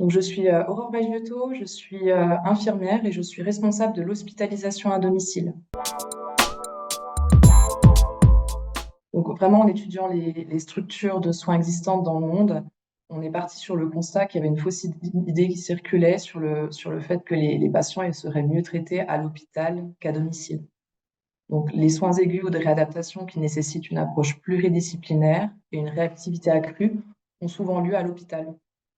Donc, je suis Aurore Bagliotto, je suis infirmière et je suis responsable de l'hospitalisation à domicile. Donc, vraiment, en étudiant les structures de soins existantes dans le monde, on est parti sur le constat qu'il y avait une fausse idée qui circulait sur le fait que les patients ils seraient mieux traités à l'hôpital qu'à domicile. Donc, les soins aigus ou de réadaptation qui nécessitent une approche pluridisciplinaire et une réactivité accrue ont souvent lieu à l'hôpital.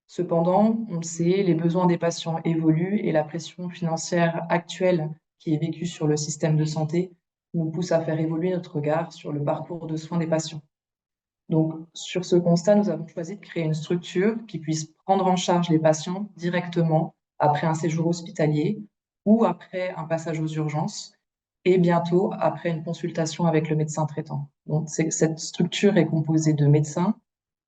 Cependant, on le sait, les besoins des patients évoluent et la pression financière actuelle qui est vécue sur le système de santé nous pousse à faire évoluer notre regard sur le parcours de soins des patients. Donc, sur ce constat, nous avons choisi de créer une structure qui puisse prendre en charge les patients directement après un séjour hospitalier ou après un passage aux urgences et bientôt après une consultation avec le médecin traitant. Donc, cette structure est composée de médecins,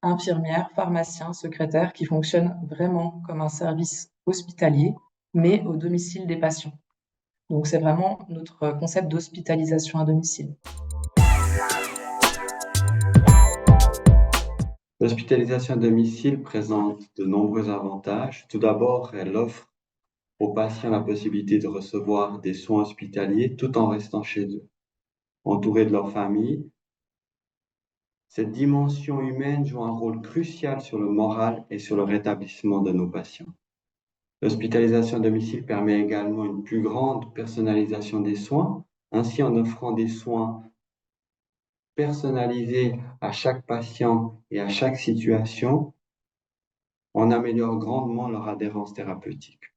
infirmières, pharmaciens, secrétaires qui fonctionnent vraiment comme un service hospitalier, mais au domicile des patients. Donc, c'est vraiment notre concept d'hospitalisation à domicile. L'hospitalisation à domicile présente de nombreux avantages. Tout d'abord, elle offre aux patients la possibilité de recevoir des soins hospitaliers tout en restant chez eux, entourés de leur famille. Cette dimension humaine joue un rôle crucial sur le moral et sur le rétablissement de nos patients. L'hospitalisation à domicile permet également une plus grande personnalisation des soins, ainsi en offrant des soins personnalisés à chaque patient et à chaque situation, on améliore grandement leur adhérence thérapeutique.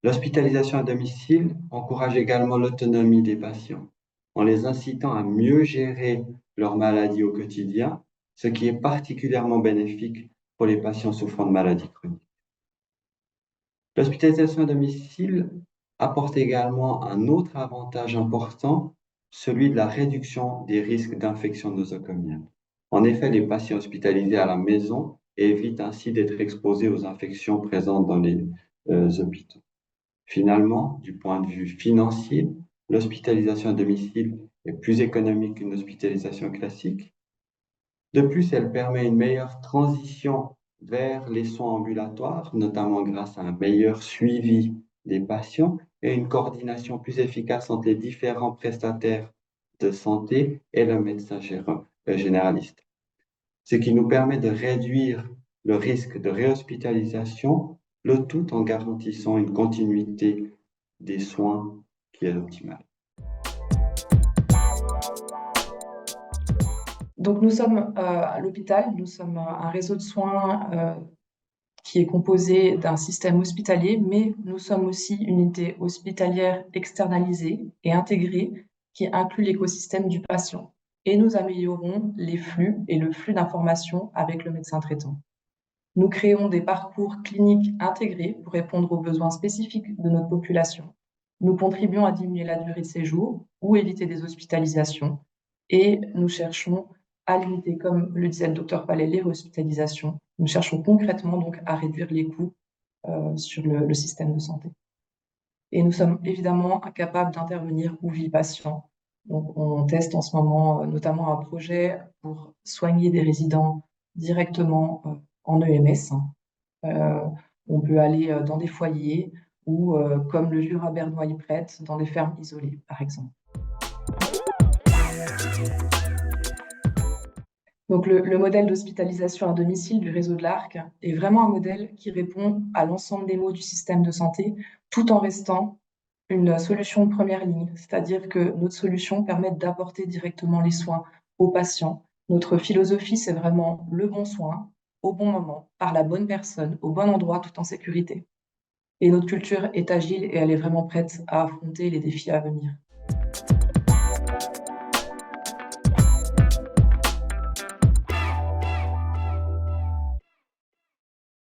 L'hospitalisation à domicile encourage également l'autonomie des patients, en les incitant à mieux gérer leur maladie au quotidien, ce qui est particulièrement bénéfique pour les patients souffrant de maladies chroniques. L'hospitalisation à domicile apporte également un autre avantage important, celui de la réduction des risques d'infection nosocomiale. En effet, les patients hospitalisés à la maison évitent ainsi d'être exposés aux infections présentes dans les hôpitaux. Finalement, du point de vue financier, l'hospitalisation à domicile est plus économique qu'une hospitalisation classique. De plus, elle permet une meilleure transition vers les soins ambulatoires, notamment grâce à un meilleur suivi des patients et une coordination plus efficace entre les différents prestataires de santé et le médecin généraliste. Ce qui nous permet de réduire le risque de réhospitalisation, le tout en garantissant une continuité des soins qui est optimale. Donc, nous sommes à l'hôpital, nous sommes un réseau de soins qui est composé d'un système hospitalier, mais nous sommes aussi une unité hospitalière externalisée et intégrée qui inclut l'écosystème du patient. Et nous améliorons les flux et le flux d'informations avec le médecin traitant. Nous créons des parcours cliniques intégrés pour répondre aux besoins spécifiques de notre population. Nous contribuons à diminuer la durée de séjour ou éviter des hospitalisations. Et nous cherchons à limiter, comme le disait le docteur Palais, les hospitalisations. Nous cherchons concrètement donc à réduire les coûts sur le système de santé. Et nous sommes évidemment incapables d'intervenir où vit le patient. Donc, on teste en ce moment notamment un projet pour soigner des résidents directement en EMS. Euh, on peut aller dans des foyers ou, comme le Jura bernois y prête, dans des fermes isolées, par exemple. Donc, le modèle d'hospitalisation à domicile du réseau de l'Arc est vraiment un modèle qui répond à l'ensemble des maux du système de santé, tout en restant une solution de première ligne, c'est-à-dire que notre solution permet d'apporter directement les soins aux patients. Notre philosophie, c'est vraiment le bon soin, au bon moment, par la bonne personne, au bon endroit, tout en sécurité. Et notre culture est agile et elle est vraiment prête à affronter les défis à venir.